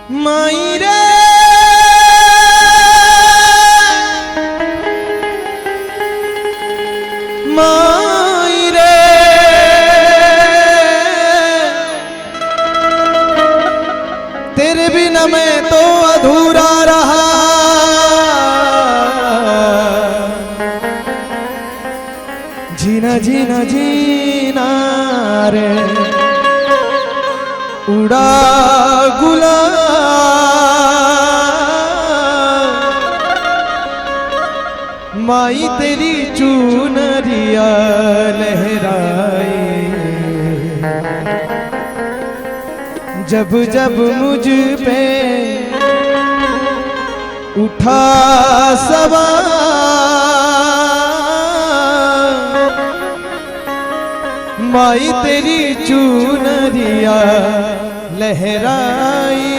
माई रे माई रे तेरे बिना मैं तो अधूरा रहा। जीना जीना जीना रे उड़ा गुलाब माई तेरी चुनरिया लहराए जब जब मुझ पे उठा सवार माई तेरी चुनरिया लहराई।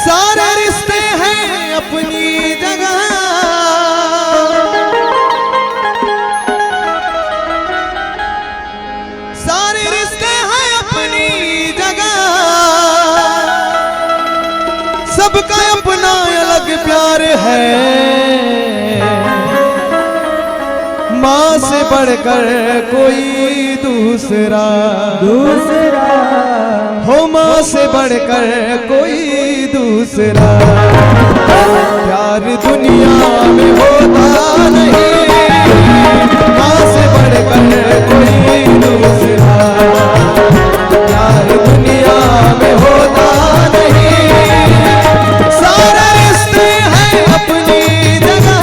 सारे रिश्ते हैं अपनी जगह सारे रिश्ते हैं अपनी जगह सबका अपना अलग प्यार है। माँ से बढ़कर कोई दूसरा हो माँ से बढ़कर कोई दूसरा प्यार दुनिया में होता नहीं। माँ से बढ़कर कोई दूसरा प्यार दुनिया में होता नहीं। सारे रिश्ते हैं अपनी जगह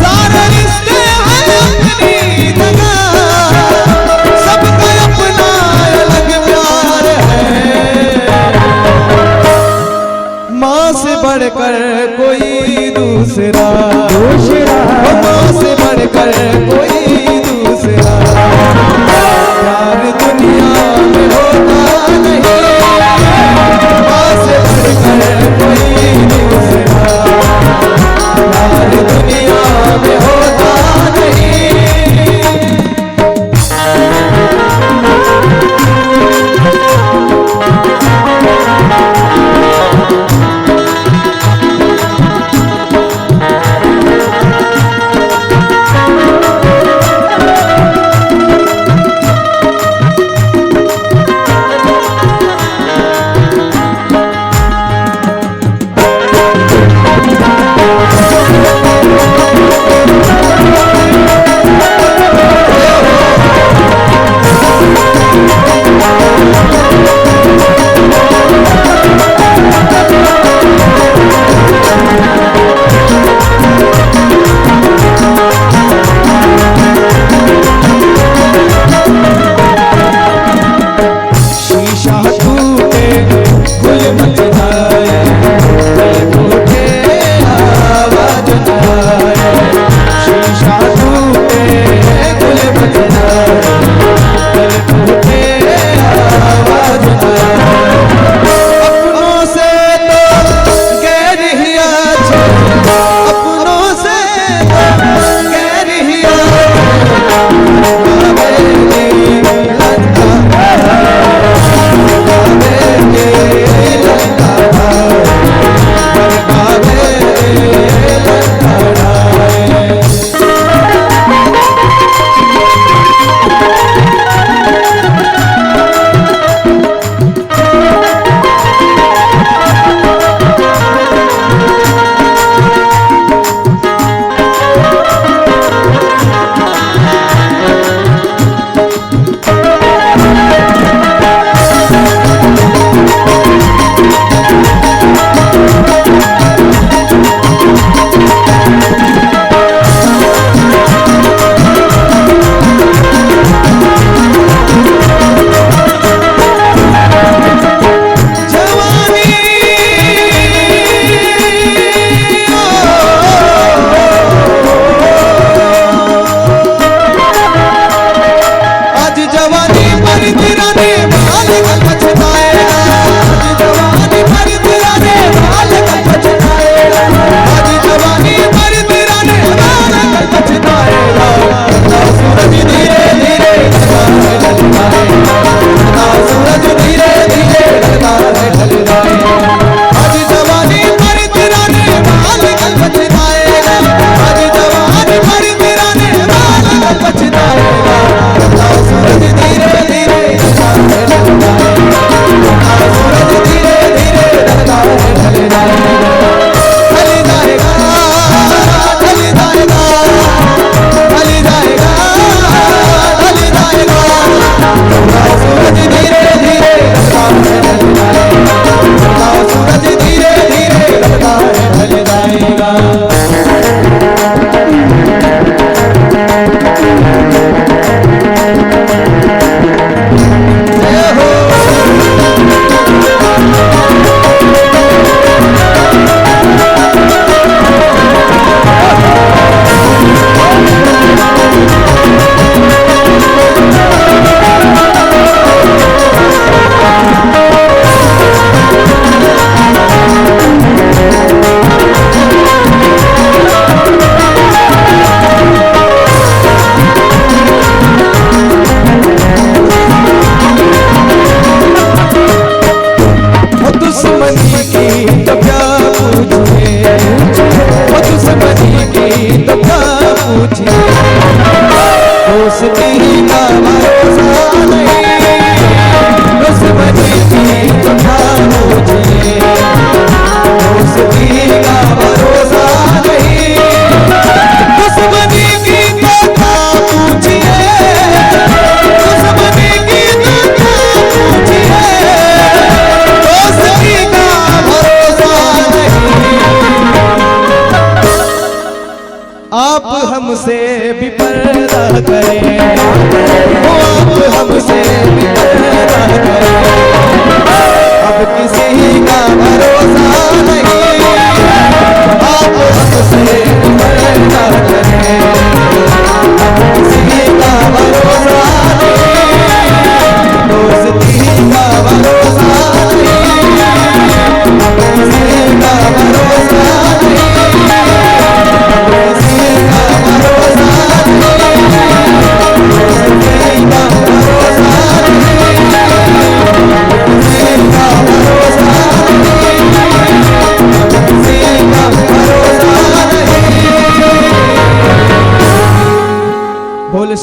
सारे रिश्ते हैं अपनी जगह सबका अपना अलग प्यार है। माँ से बढ़कर कोई दूसरा माँ से बढ़कर कोई दूसरा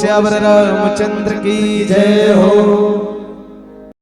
श्यावर रामचंद्र की जय हो।